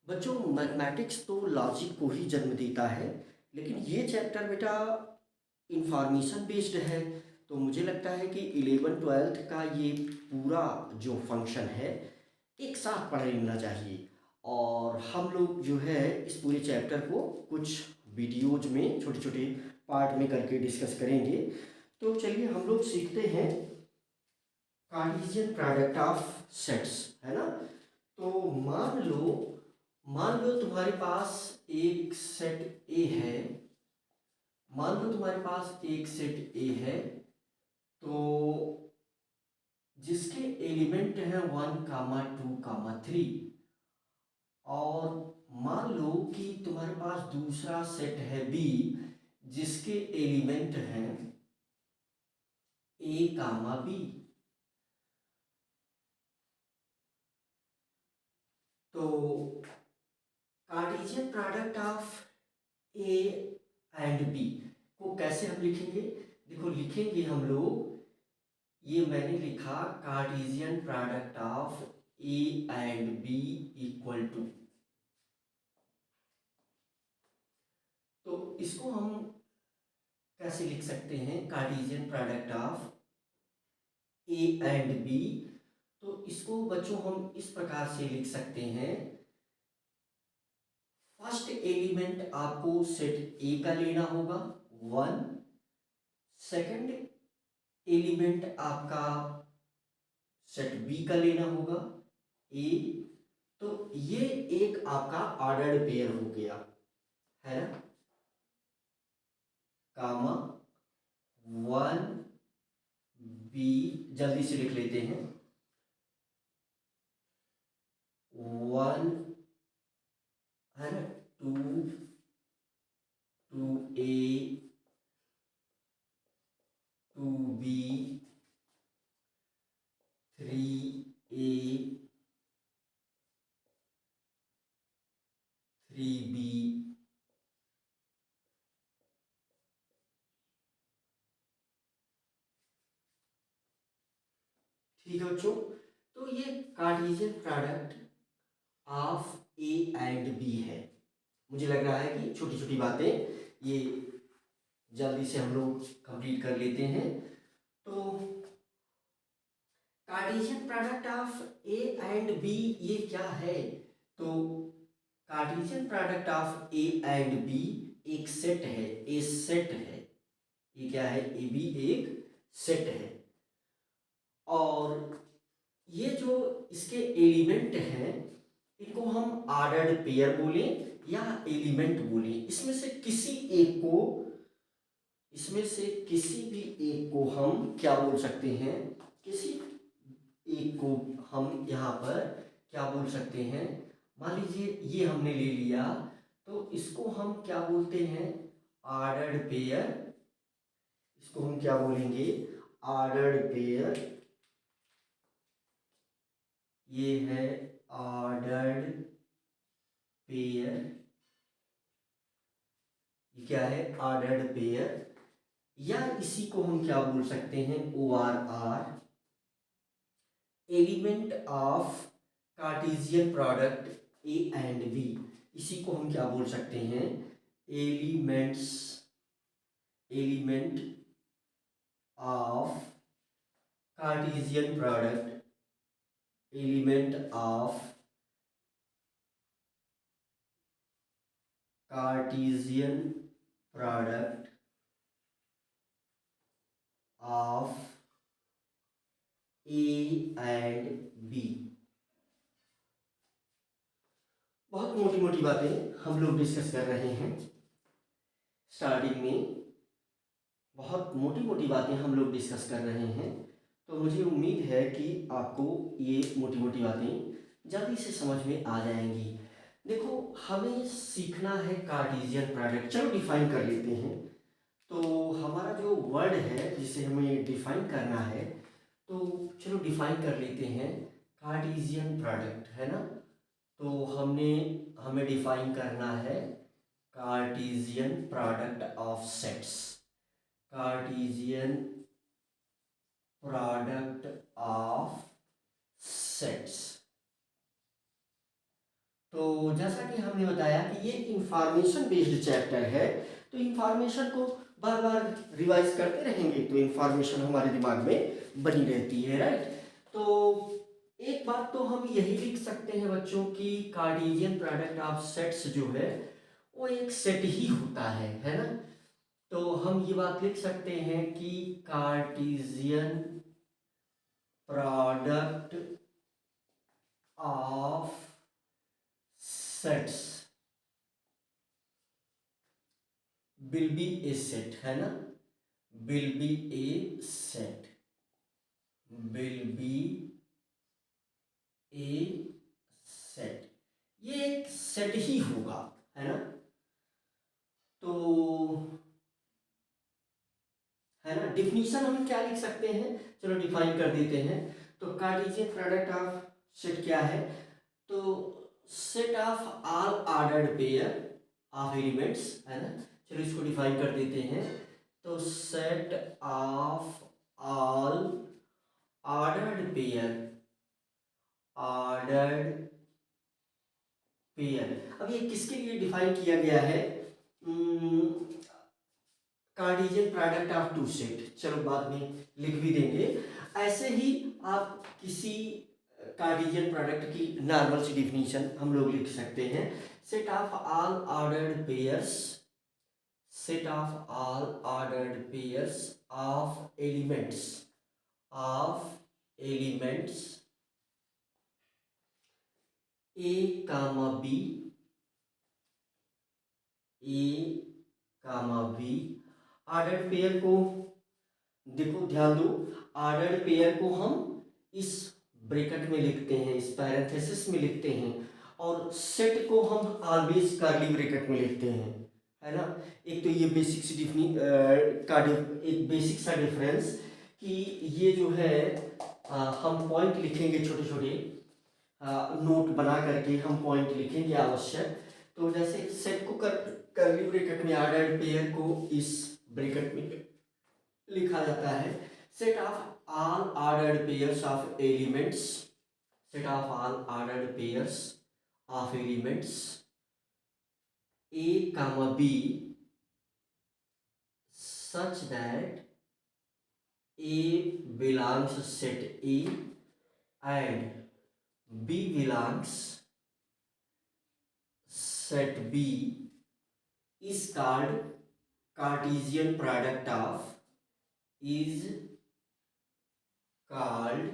बच्चों, मैथमेटिक्स तो लॉजिक को ही जन्म देता है। लेकिन ये चैप्टर बेटा इंफॉर्मेशन बेस्ड है। तो मुझे लगता है कि 11वीं 12वीं का ये पूरा जो फंक्शन है एक साथ पढ़ लेना चाहिए। और हम लोग जो है इस पूरे चैप्टर को कुछ वीडियोज में छोटे छोटे पार्ट में करके डिस्कस करेंगे। तो चलिए हम लोग सीखते हैं कार्टेशियन प्रोडक्ट ऑफ सेट्स, है ना। तो मान लो तुम्हारे पास एक सेट ए है। मान लो तुम्हारे पास एक सेट ए है, तो जिसके एलिमेंट हैं 1, 2, 3। और मान लो कि तुम्हारे पास दूसरा सेट है बी, जिसके एलिमेंट हैं A, B। तो Cartesian product of A and B को कैसे हम लिखेंगे? देखो, लिखेंगे हम लोग, ये मैंने लिखा Cartesian product of A and B equal to. तो इसको हम कैसे लिख सकते हैं? Cartesian product of A and B, तो इसको बच्चों हम इस प्रकार से लिख सकते हैं। फर्स्ट एलिमेंट आपको सेट ए का लेना होगा 1। सेकंड एलिमेंट आपका सेट बी का लेना होगा ए। तो ये एक आपका ऑर्डर्ड पेयर हो गया, है ना। कामा 1, B, जल्दी से लिख लेते हैं। 1, है ना, 2, 2A, 2B, 3A, 3B। ठीक है बच्चों, तो ये Cartesian product of A and B है। मुझे लग रहा है कि छोटी छोटी बातें ये जल्दी से हम लोग कंप्लीट कर लेते हैं। तो Cartesian product of A and B ये क्या है? तो Cartesian product of A and B एक सेट है, ए सेट है। ये क्या है? ए बी एक सेट है। और ये जो इसके एलिमेंट हैं, इनको हम ऑर्डर्ड पेयर बोले या एलिमेंट बोले। इसमें से किसी भी एक को हम क्या बोल सकते हैं? किसी एक को हम यहाँ पर क्या बोल सकते हैं? मान लीजिए ये हमने ले लिया, तो इसको हम क्या बोलते हैं? Ordered pair. इसको हम क्या बोलेंगे? Ordered pair. ये है ऑर्डर्ड पेयर। ये क्या है? Ordered pair. या इसी को हम क्या बोल सकते हैं? ORR, element of Cartesian product A and B. इसी को हम क्या बोल सकते हैं? Element of Cartesian product, element of Cartesian product of A and B. बहुत मोटी मोटी बातें हम लोग डिस्कस कर रहे हैं। स्टार्टिंग में बहुत मोटी मोटी बातें हम लोग डिस्कस कर रहे हैं। तो मुझे उम्मीद है कि आपको ये मोटी मोटी बातें जल्दी से समझ में आ जाएंगी। देखो, हमें सीखना है कार्टेशियन प्रोडक्ट। चलो डिफाइन कर लेते हैं। तो हमारा जो वर्ड है जिसे हमें डिफाइन करना है, तो चलो डिफाइन कर लेते हैं। कार्टेशियन प्रोडक्ट, है ना। तो हमें डिफाइन करना है Cartesian product of sets. Cartesian product of sets. तो जैसा कि हमने बताया कि ये इंफॉर्मेशन बेस्ड चैप्टर है, तो इंफॉर्मेशन को बार बार रिवाइज करते रहेंगे तो इंफॉर्मेशन हमारे दिमाग में बनी रहती है, राइट। तो एक बात तो हम यही लिख सकते हैं बच्चों की कार्टेशियन प्रोडक्ट ऑफ सेट्स जो है वो एक सेट ही होता है ना। तो हम ये बात लिख सकते हैं कि Cartesian product of sets will be a set, है ना, will be a set, will be a set, ये एक सेट ही होगा, है ना। तो है ना, डिफिनीशन हम क्या लिख सकते हैं, चलो डिफाइन कर देते हैं। तो कार्टेशियन प्रोडक्ट ऑफ सेट क्या है, तो set of all ordered pair of elements, है ना। चलो इसको डिफाइन कर देते हैं। तो set of all ordered pair, अब ये किसके लिए डिफाइन किया गया है, Cartesian product of two set, चलो बाद में लिख भी देंगे। ऐसे ही आप किसी कार्टेशियन प्रोडक्ट की नॉर्मल सी डिफिनीशन हम लोग लिख सकते हैं। Set of all ordered pairs, set of all ordered pairs of elements A comma B, A comma B. Ordered pair को देखो, ध्यान दो, ऑर्डर्ड पेयर को हम इस ब्रैकेट में लिखते हैं, इस पैरेंथेसिस में लिखते हैं, और सेट को हम ऑलवेज कर्ली ब्रैकेट में लिखते हैं, है ना। एक तो ये बेसिक सी एक बेसिक सा डिफरेंस कि ये जो है हम पॉइंट लिखेंगे छोटे छोटे, नोट बना करके हम पॉइंट लिखेंगे आवश्यक। तो जैसे सेट को कर्ली ब्रैकेट में, ऑर्डर्ड पेयर को इस ब्रैकेट में लिखा जाता है। Set of all ordered pairs of elements, set of all ordered pairs of elements A comma B such that A belongs set A and B belongs set B is called Cartesian product of, is called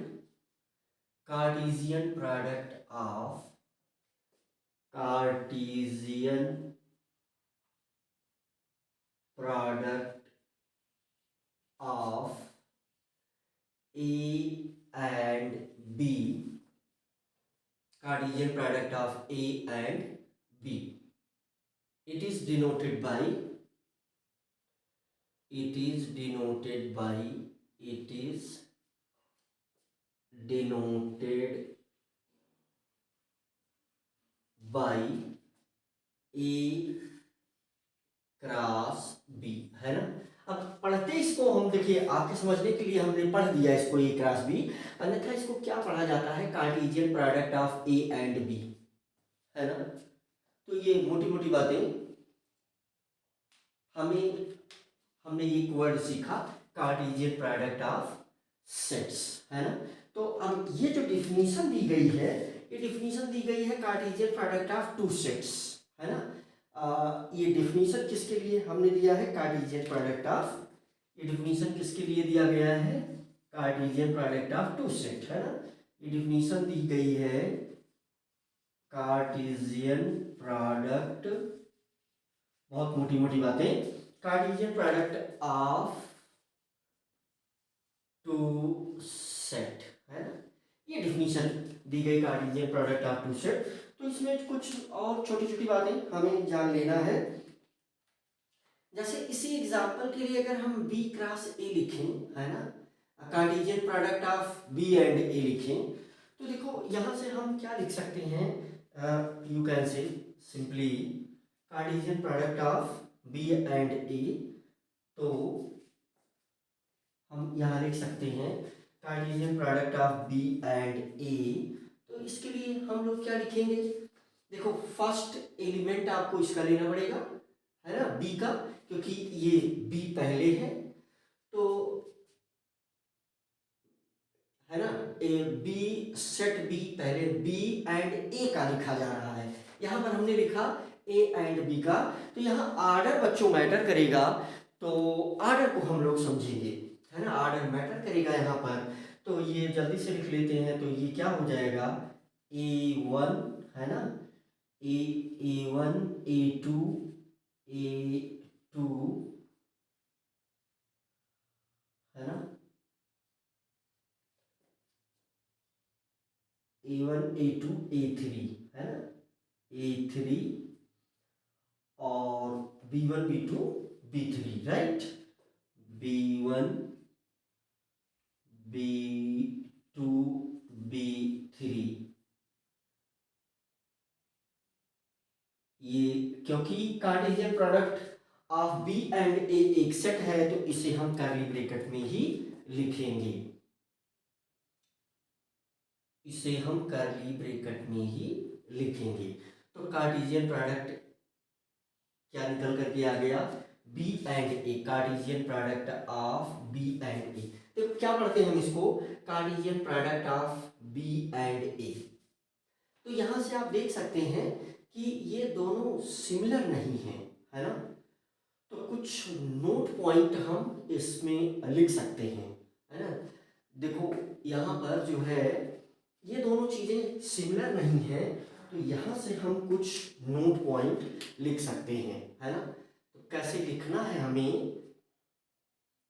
Cartesian product of, Cartesian product of A and B, Cartesian product of A and B. It is denoted by, it is denoted by, it is denoted by A cross B, है ना। अब पढ़ते इसको हम, देखिए आपके समझने के लिए हमने पढ़ दिया इसको A क्रॉस B, अन्यथा इसको क्या पढ़ा जाता है, Cartesian product of A and B, है ना। तो ये मोटी मोटी बातें हमने एक वर्ड सीखा, कार्टेशियन प्रोडक्ट ऑफ सेट्स, है ना। तो अब ये जो डिफिनीशन दी गई है, ये डिफिनीशन दी गई है Cartesian product of two sets, है ना। ये डिफिनीशन किसके लिए हमने दिया है, कार्टेशियन प्रोडक्ट ऑफ, ये डिफिनीशन किसके लिए दिया गया है, Cartesian product of two set, है ना। ये डिफिनीशन दी गई है कार्टेशियन प्रोडक्ट, बहुत मोटी मोटी बातें, Cartesian product of two set, है ना। ये डिफिनीशन दी गई Cartesian product of two set. तो इसमें कुछ और छोटी छोटी बातें हमें जान लेना है। जैसे इसी एग्जांपल के लिए अगर हम B क्रॉस A लिखें, है ना, Cartesian product of B and A लिखें, तो देखो यहाँ से हम क्या लिख सकते हैं, you can say simply Cartesian product of B and A। तो हम यहाँ लिख सकते हैं Cartesian product of B and A। तो इसके लिए हम लोग क्या लिखेंगे, देखो फर्स्ट एलिमेंट आपको इसका लेना पड़ेगा, है ना, बी का, क्योंकि ये बी पहले है, तो है ना, ए बी, सेट बी पहले बी एंड ए का लिखा जा रहा है। यहाँ पर हमने लिखा ए एंड बी का, तो यहाँ आर्डर बच्चों मैटर करेगा, तो आर्डर को हम लोग समझेंगे, है ना, आर्डर मैटर करेगा यहाँ पर। तो ये जल्दी से लिख लेते हैं, तो ये क्या हो जाएगा, A1, है ना, A1, A2, A2, है ना, A1, A2, A3, है ना, A3 और B1, B2, B3, right, B1, B2, B3, ये क्योंकि Cartesian product of B and A एक सेट है, तो इसे हम कर्ली ब्रैकेट में ही लिखेंगे, इसे हम कर्ली ब्रैकेट में ही लिखेंगे। तो कार्टेशियन प्रोडक्ट क्या निकल करके आ गया, B and A, Cartesian product of B and A. देखो क्या पढ़ते हैं हम इसको, Cartesian product of B and A. तो यहां से आप देख सकते हैं कि ये दोनों सिमिलर नहीं है, है ना, तो कुछ नोट पॉइंट हम इसमें लिख सकते हैं, है ना। देखो यहाँ पर जो है ये दोनों चीज़ें सिमिलर नहीं है, तो यहाँ से हम कुछ नोट पॉइंट लिख सकते हैं, है ना। तो कैसे लिखना है हमें,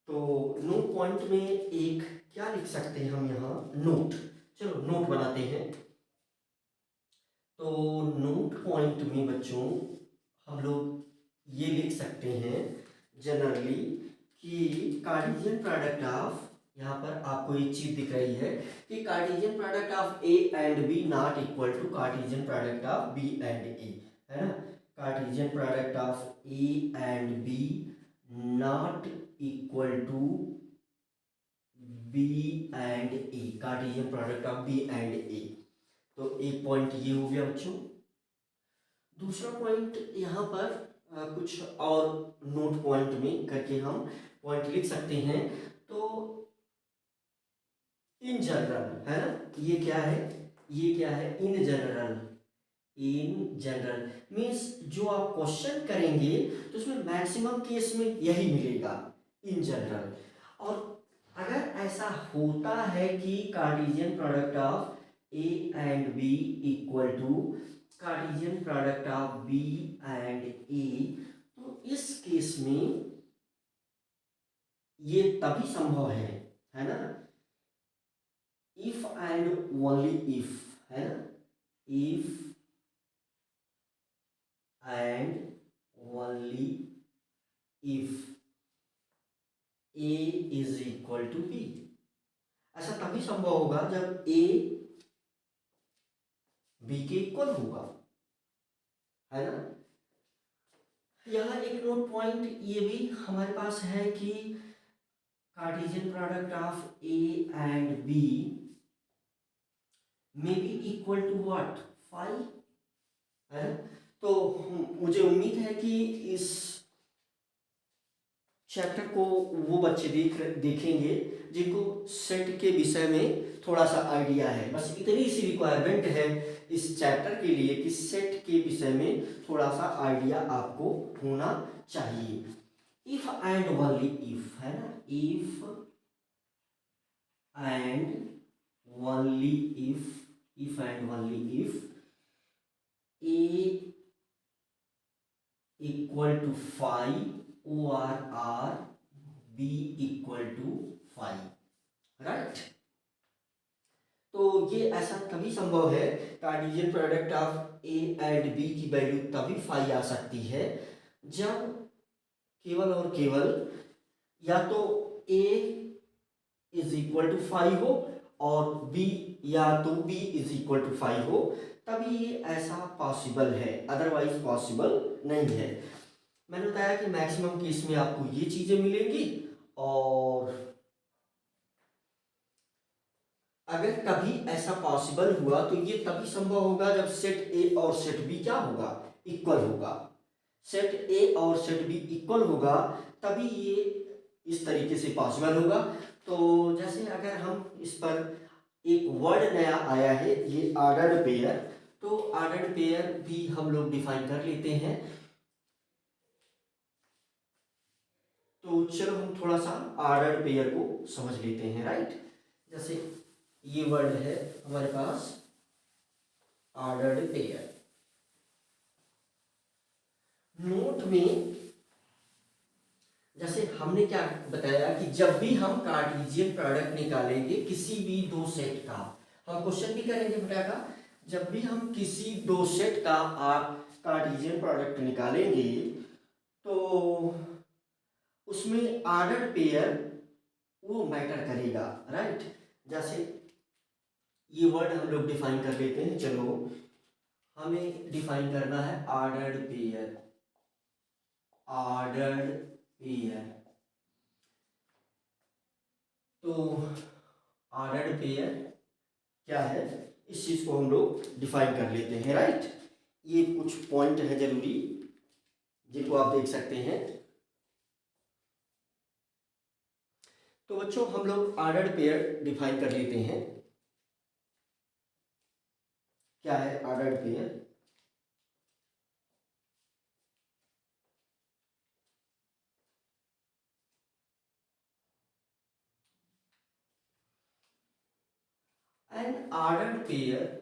तो नोट पॉइंट में एक क्या लिख सकते हैं हम यहाँ, नोट, चलो नोट बनाते हैं। तो नोट पॉइंट में बच्चों हम लोग ये लिख सकते हैं जनरली कि कार्टेशियन प्रोडक्ट ऑफ, यहाँ पर आपको एक चीज दिख रही है कि Cartesian product of A and B not equal to Cartesian product of B and A, है ना, Cartesian product of A and B not equal to B and A, Cartesian product of B and A. तो एक point ये हो गया बच्चों। दूसरा point यहाँ पर कुछ और नोट पॉइंट में करके हम पॉइंट लिख सकते हैं। तो इन जनरल, है ना, ये क्या है, ये क्या है, in general, in general means जो आप क्वेश्चन करेंगे तो उसमें मैक्सिमम केस में यही मिलेगा, इन जनरल। और अगर ऐसा होता है कि Cartesian product of A and B equal to Cartesian product of B and A, तो इस केस में ये तभी संभव है ना, इफ एंड ओनली इफ, है ना, if and only if A is equal to B. ऐसा तभी संभव होगा जब ए बी के इक्वल होगा, है ना। यहाँ एक नोट पॉइंट ये भी हमारे पास है कि Cartesian product of A and B may be equal to what, 5, है ना। तो मुझे उम्मीद है कि इस चैप्टर को वो बच्चे देखेंगे जिनको सेट के विषय में थोड़ा सा आइडिया है। बस इतनी सी रिक्वायरमेंट है इस चैप्टर के लिए कि सेट के विषय में थोड़ा सा आइडिया आपको होना चाहिए। इफ एंड ओनली इफ, है ना, if and only if and only if A equal to 5 OR B equal to 5, right. तो ये ऐसा तभी संभव है, Cartesian product of A and B की वैल्यू तभी 5 आ सकती है जब केवल और केवल या तो ए इज इक्वल टू 5 हो और बी या तो बी इज इक्वल टू 5 हो, तभी ये ऐसा पॉसिबल है, अदरवाइज पॉसिबल नहीं है। मैंने बताया कि मैक्सिमम केस में आपको ये चीजें मिलेंगी, और अगर कभी ऐसा पॉसिबल हुआ तो ये तभी संभव होगा जब सेट ए और सेट बी क्या होगा, इक्वल होगा। सेट ए और सेट बी इक्वल होगा तभी ये इस तरीके से पॉसिबल होगा। तो जैसे अगर हम इस पर एक वर्ड नया आया है, ये ऑर्डर्ड पेयर, तो ऑर्डर्ड पेयर भी हम लोग डिफाइन कर लेते हैं। तो चलो हम थोड़ा सा ऑर्डर्ड पेयर को समझ लेते हैं, राइट। जैसे ये वर्ड है हमारे पास ऑर्डर्ड पेयर। नोट में जैसे हमने क्या बताया कि जब भी हम कार्टेशियन प्रोडक्ट निकालेंगे किसी भी दो सेट का, हम क्वेश्चन भी करेंगे बेटा का, जब भी हम किसी दो सेट का आप कार्टेशियन प्रोडक्ट निकालेंगे तो उसमें ऑर्डर्ड पेयर वो मैटर करेगा, राइट। जैसे ये वर्ड हम लोग डिफाइन कर लेते हैं। चलो हमें डिफाइन करना है ऑर्डर्ड पेयर। ऑर्डर्ड पेयर, तो ऑर्डर्ड पेयर क्या है, इस चीज को हम लोग डिफाइन कर लेते हैं, राइट। ये कुछ पॉइंट है जरूरी जिनको आप देख सकते हैं। तो बच्चों हम लोग ऑर्डर्ड पेयर डिफाइन कर लेते हैं। क्या है ordered pair? An ordered pair,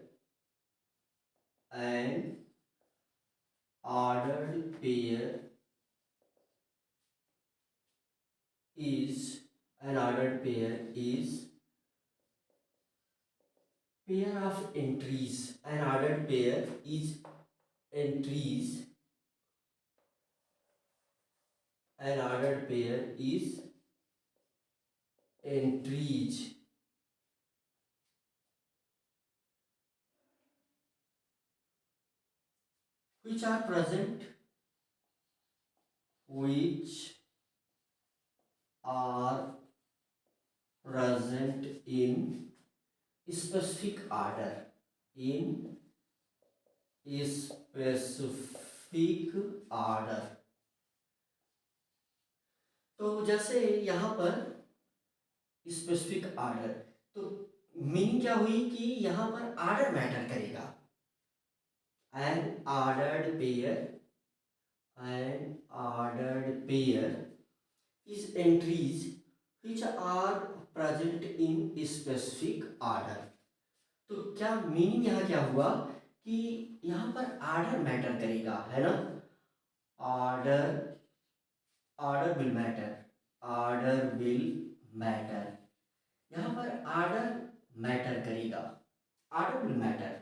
an ordered pair is, an ordered pair is pair of entries. An ordered pair is entries. An ordered pair is entries which are present, which are present in specific order, in specific order। तो जैसे यहाँ पर specific order, तो meaning क्या हुई कि यहाँ पर ऑर्डर मैटर करेगा। N ordered pair, N ordered pair is entries which are present in specific order। तो क्या मीनिंग यहाँ क्या हुआ कि यहाँ पर ऑर्डर मैटर करेगा, है ना। Order, order will matter, order will matter, यहाँ पर ऑर्डर मैटर करेगा, ऑर्डर विल मैटर।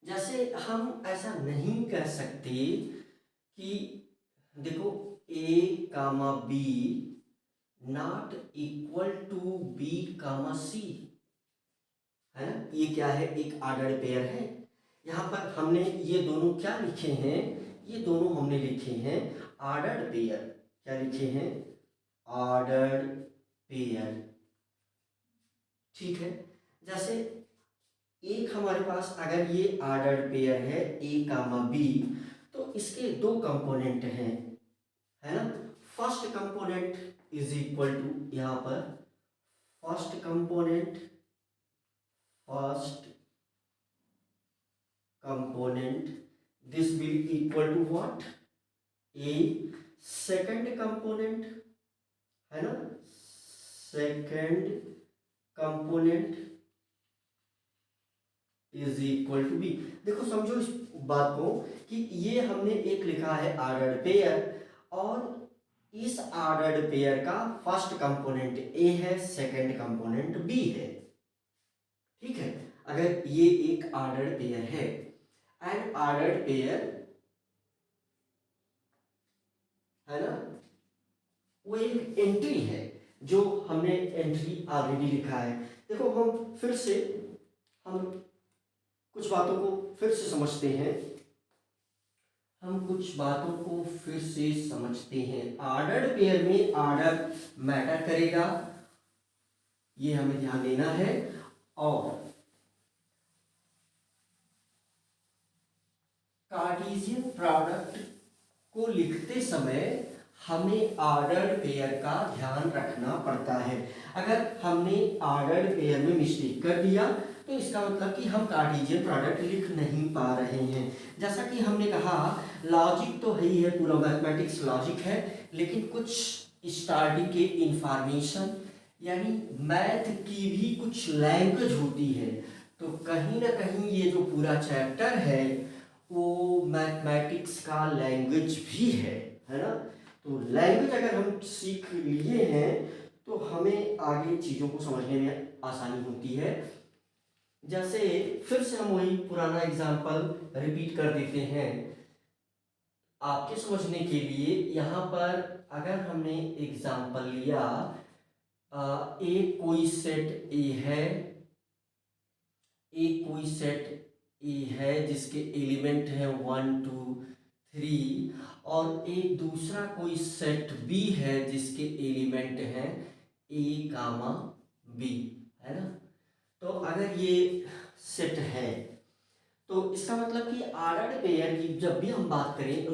जैसे हम ऐसा नहीं कह सकते कि देखो A comma B not equal to B comma C, है ना। ये क्या है, एक ऑर्डर्ड पेयर है। यहाँ पर हमने ये दोनों क्या लिखे हैं, ये दोनों हमने लिखे हैं ऑर्डर्ड पेयर। क्या लिखे हैं? ऑर्डर्ड पेयर, ठीक है। जैसे एक हमारे पास अगर ये ऑर्डर्ड पेयर है ए कामा बी, तो इसके दो कंपोनेंट हैं, है ना। First component is equal to, यहाँ पर first component, first component this will equal to what, A. Second component, है ना, second component is equal to B. देखो समझो इस बात को कि ये हमने एक लिखा है ऑर्डर्ड पेयर, और इस ऑर्डर्ड पेयर का फर्स्ट कंपोनेंट ए है, सेकंड कंपोनेंट बी है, ठीक है। अगर ये एक ऑर्डर्ड पेयर है, एंड ऑर्डर्ड पेयर, है ना, वो एक एंट्री है जो हमने एंट्री ऑलरेडी लिखा है। देखो हम फिर से हम कुछ बातों को फिर से समझते हैं, हम कुछ बातों को फिर से समझते हैं। ऑर्डर्ड पेयर में ऑर्डर मैटर करेगा, ये हमें ध्यान देना है। और कार्टेशियन प्रोडक्ट को लिखते समय हमें ऑर्डर्ड पेयर का ध्यान रखना पड़ता है। अगर हमने ऑर्डर्ड पेयर में मिस्टेक कर दिया तो इसका मतलब कि हम कार्टेशियन प्रोडक्ट लिख नहीं पा रहे हैं। जैसा कि हमने कहा, लॉजिक तो है ही है, पूरा मैथमेटिक्स लॉजिक है, लेकिन कुछ स्टार्टिंग के इंफॉर्मेशन यानी मैथ की भी कुछ लैंग्वेज होती है। तो कहीं ना कहीं ये जो पूरा चैप्टर है वो मैथमेटिक्स का लैंग्वेज भी है ना। तो लैंग्वेज अगर हम सीख लिए हैं तो हमें आगे चीज़ों को समझने में आसानी होती है। जैसे फिर से हम वही पुराना एग्जाम्पल रिपीट कर देते हैं आपके समझने के लिए। यहाँ पर अगर हमने एग्जाम्पल लिया, एक कोई सेट ए है, एक कोई सेट ए है जिसके एलिमेंट है 1 2 3, और एक दूसरा कोई सेट बी है जिसके एलिमेंट हैं ए कामा बी, है ना। तो अगर ये सेट है तो इसका मतलब कि ऑर्डर्ड पेयर की जब भी हम बात करें,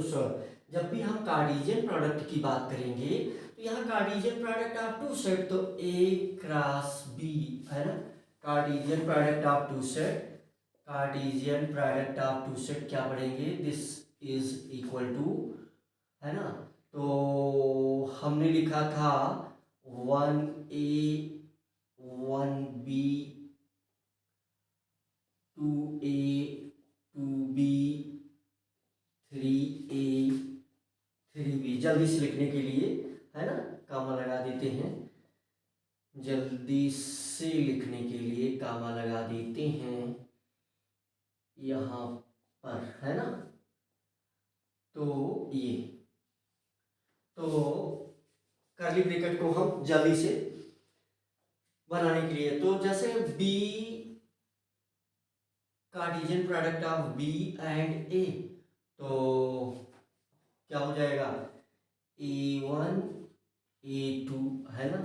जब भी हम कार्टेशियन प्रोडक्ट की बात करेंगे तो यहाँ Cartesian product of two set तो ए क्रॉस बी, है ना। Cartesian product of two set, Cartesian product of two set क्या पढ़ेंगे, दिस इज इक्वल टू, है ना। तो हमने लिखा था 1a 1b 2a 2b 3a 3b। जल्दी से लिखने के लिए, है ना, कामा लगा देते हैं। जल्दी से लिखने के लिए कामा लगा देते हैं यहाँ पर, है ना। तो ये, तो कर्ली ब्रैकेट को हम जल्दी से बनाने के लिए, तो जैसे B Cartesian product of B and A, तो क्या हो जाएगा, A1 A2, है ना,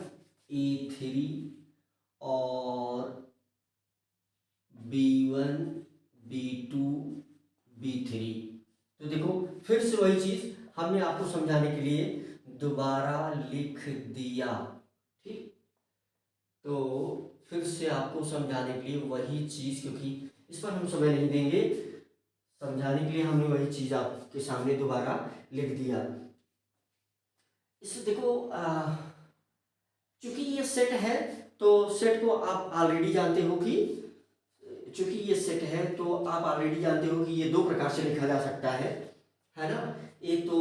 A3 और B1 B2 B3। तो देखो फिर से वही चीज हमने आपको समझाने के लिए दोबारा लिख दिया, ठीक। तो फिर से आपको समझाने के लिए वही चीज, क्योंकि इस पर हम समय नहीं देंगे, समझाने के लिए हमने वही चीज आपके सामने दोबारा लिख दिया। इसे देखो, चूंकि ये सेट है तो सेट को आप ऑलरेडी जानते हो कि, चूंकि ये सेट है तो आप ऑलरेडी जानते हो कि ये दो प्रकार से लिखा जा सकता है ना। एक तो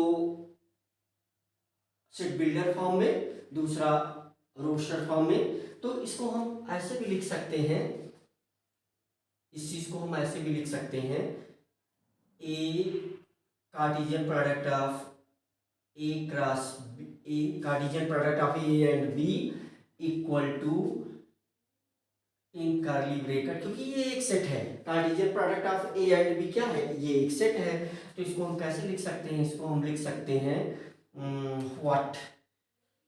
सेट बिल्डर फॉर्म में, दूसरा रोस्टर फॉर्म में। तो इसको हम ऐसे भी लिख सकते हैं, इस चीज को हम ऐसे भी लिख सकते हैं, A Cartesian product of A cross A, Cartesian product of A and B equal to, in curly bracket, क्योंकि ये एक सेट है, Cartesian product of A and B क्या है, ये एक सेट है। तो इसको हम कैसे लिख सकते हैं, इसको हम लिख सकते हैं what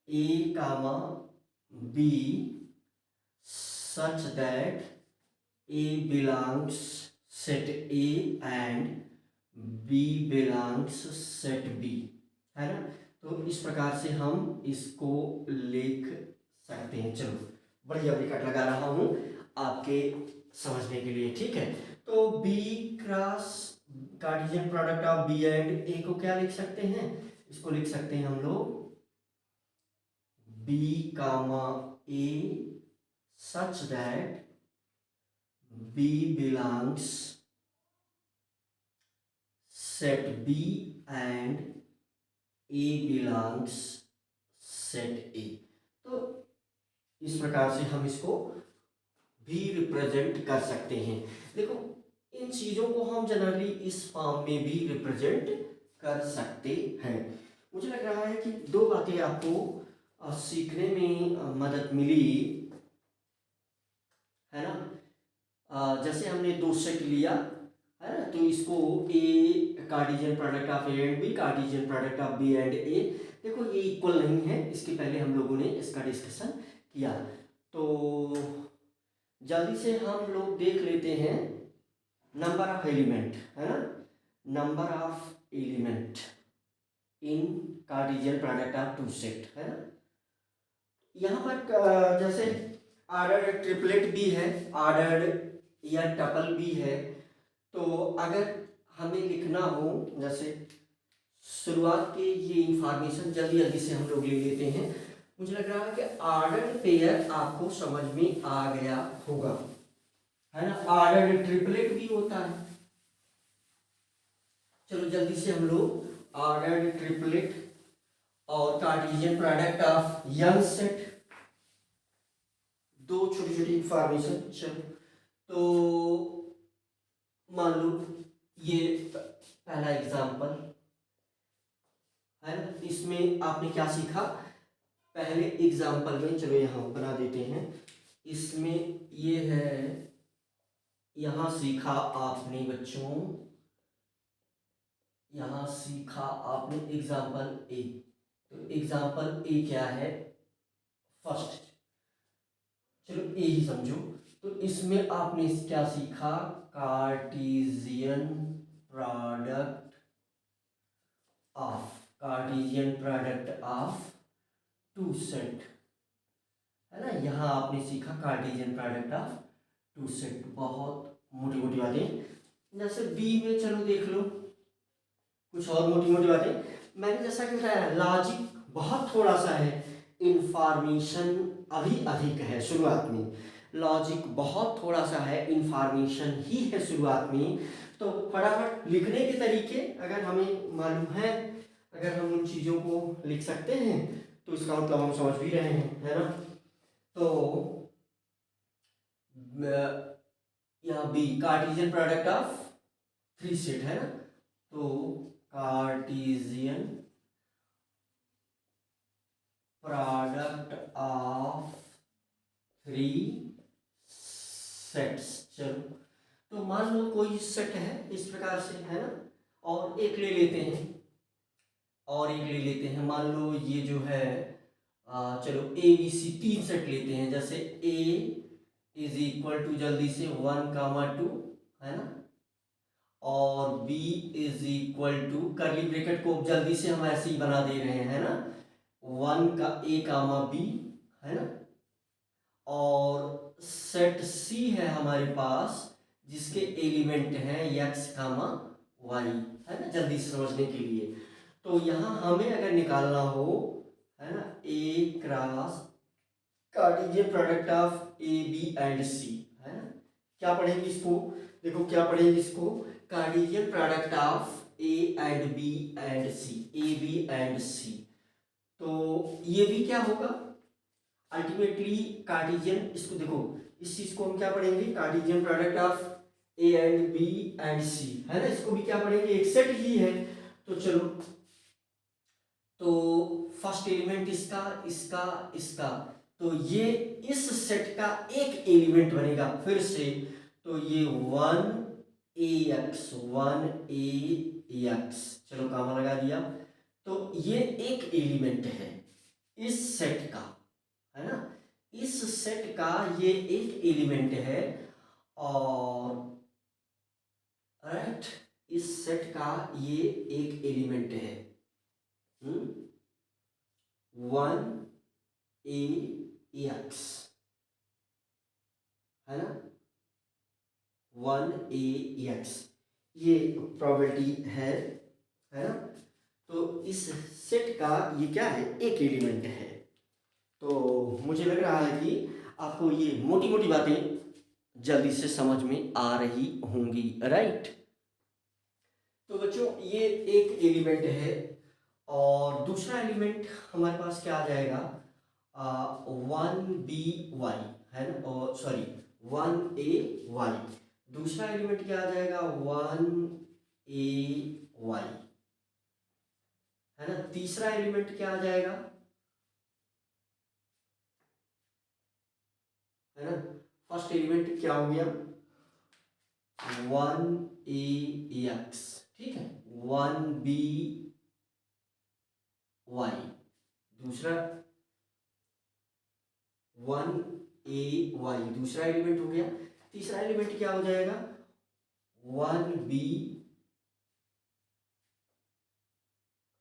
A comma B such that A belongs set A and B belongs set B, है ना। तो इस प्रकार से हम इसको लिख सकते हैं। चलो बढ़िया ब्रैकेट लगा रहा हूं आपके समझने के लिए, ठीक है। तो B cross Cartesian product of B and A को क्या लिख सकते हैं, इसको लिख सकते हैं हम लोग B comma A such that B belongs set B and A belongs set A। तो इस प्रकार से हम इसको भी रिप्रेजेंट कर सकते हैं। देखो इन चीजों को हम जनरली इस फॉर्म में भी रिप्रेजेंट कर सकते हैं। मुझे लग रहा है कि दो बातें आपको सीखने में मदद मिली, है ना। जैसे हमने दो सेट लिया, है ना, तो इसको A Cartesian product of A and B, Cartesian product of B and A. देखो ये इक्वल नहीं है, इसके पहले हम लोगों ने इसका डिस्कशन किया। तो जल्दी से हम लोग देख लेते हैं नंबर ऑफ एलिमेंट, है ना, number of element in Cartesian product of two set, है ना। यहाँ पर जैसे ऑर्डर्ड ट्रिपलेट भी है, ऑर्डर्ड या टपल भी है। तो अगर हमें लिखना हो, जैसे शुरुआत के ये इंफॉर्मेशन जल्दी जल्दी से हम लोग ले लेते हैं। मुझे लग रहा है कि ऑर्डर्ड पेयर आपको समझ में आ गया होगा, है ना। ऑर्डर्ड ट्रिपलेट भी होता है। चलो जल्दी से हम लोग ऑर्डर्ड ट्रिपलेट और Cartesian product of young set, दो छोटी छोटी इंफॉर्मेशन। चलो तो मान लो ये पहला एग्जांपल है ना। इसमें आपने क्या सीखा पहले एग्जांपल में, चलो यहाँ बना देते हैं। इसमें ये है, यहाँ सीखा आपने बच्चों, यहाँ सीखा आपने एग्जांपल ए। तो एग्जांपल ए क्या है, फर्स्ट, चलो ए ही समझो। तो इसमें आपने क्या सीखा, Cartesian product of, Cartesian product of two set, है ना। यहाँ आपने सीखा Cartesian product of two set. बहुत मोटी मोटी बातें। जैसे बी में चलो देख लो कुछ और मोटी मोटी बातें। मैंने जैसा कि बताया लॉजिक बहुत थोड़ा सा है, इंफॉर्मेशन अभी अधिक है शुरुआत में। लॉजिक बहुत थोड़ा सा है, इंफॉर्मेशन ही है शुरुआत में। तो फटाफट लिखने के तरीके अगर हमें मालूम है, अगर हम उन चीज़ों को लिख सकते हैं तो इसका मतलब हम समझ भी रहे हैं, है ना। तो यहाँ बी Cartesian product of three set, है ना। तो Cartesian product of three sets. चलो तो मान लो कोई सेट है इस प्रकार से, है ना, और एक ले लेते हैं, और एक ले लेते हैं। मान लो ये जो है चलो ए बी सी तीन सेट लेते हैं। जैसे ए इज इक्वल टू जल्दी से 1, 2, है ना, और b is equal to curly bracket को जल्दी से हम ऐसे ही बना दे रहे हैं, है ना, 1 का a कामा b, है ना। और सेट c है हमारे पास जिसके एलिमेंट हैं x कामा y, है ना, जल्दी से समझने के लिए। तो यहाँ हमें अगर निकालना हो, है ना, a cross Cartesian product of A B and C, है ना। क्या पढ़ेंगे इसको, देखो क्या पढ़ेंगे इसको, Cartesian product of A and B and C, A B and C. तो ये भी क्या होगा अल्टीमेटली कार्टेशियन, इसको देखो इस चीज को हम क्या पढ़ेंगे, Cartesian product of A and B and C, है ना। इसको भी क्या पढ़ेंगे, एक सेट ही है। तो चलो तो फर्स्ट एलिमेंट इसका, इसका, इसका, तो ये इस सेट का एक एलिमेंट बनेगा फिर से। तो ये 1ax, 1ax, चलो कामा लगा दिया। तो ये एक एलिमेंट है इस सेट का, है ना, इस सेट का ये एक एलिमेंट है। और राइट, इस सेट का ये एक एलिमेंट है, 1ax, है ना, 1ax, ये प्रॉपर्टी है ना। तो इस सेट का ये क्या है, एक एलिमेंट है। तो मुझे लग रहा है कि आपको ये मोटी मोटी बातें जल्दी से समझ में आ रही होंगी, राइट। तो बच्चों ये एक एलिमेंट है, और दूसरा एलिमेंट हमारे पास क्या आ जाएगा, 1by, है ना, और सॉरी 1ay। दूसरा एलिमेंट क्या आ जाएगा, 1ay, है ना। तीसरा एलिमेंट क्या आ जाएगा, है ना। फर्स्ट एलिमेंट क्या हो गया, 1ax, ठीक है, 1by, दूसरा 1 ए वाई दूसरा एलिमेंट हो गया। तीसरा एलिमेंट क्या हो जाएगा, 1b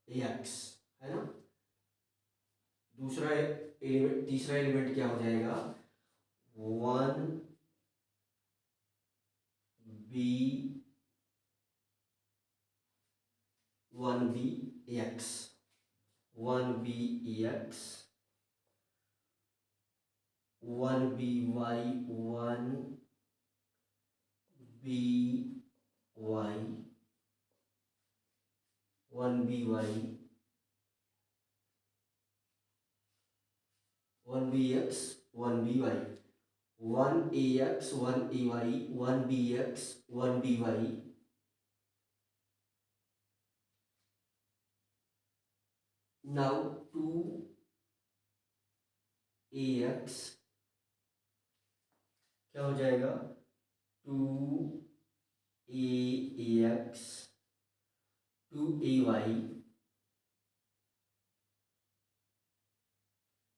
एक्स, है ना। दूसरा एलिमेंट, तीसरा एलिमेंट क्या हो जाएगा, 1b 1b x 1b x 1by 1by 1bx 1by 1ax 1ay 1bx 1by now 2ax क्या हो जाएगा, 2ax 2ay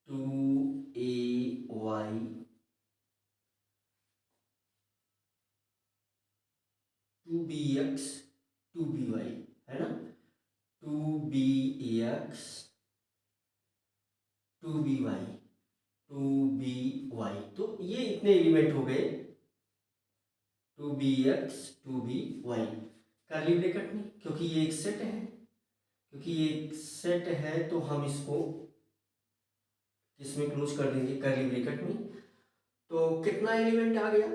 2ay 2bx 2by, है ना। 2bx 2by 2by, तो ये इतने एलिमेंट हो गए, 2bx 2by कर्ली ब्रैकेट में, क्योंकि ये एक सेट है, तो हम इसको इसमें क्लोज कर देंगे कर्ली ब्रैकेट में। तो कितना एलिमेंट आ गया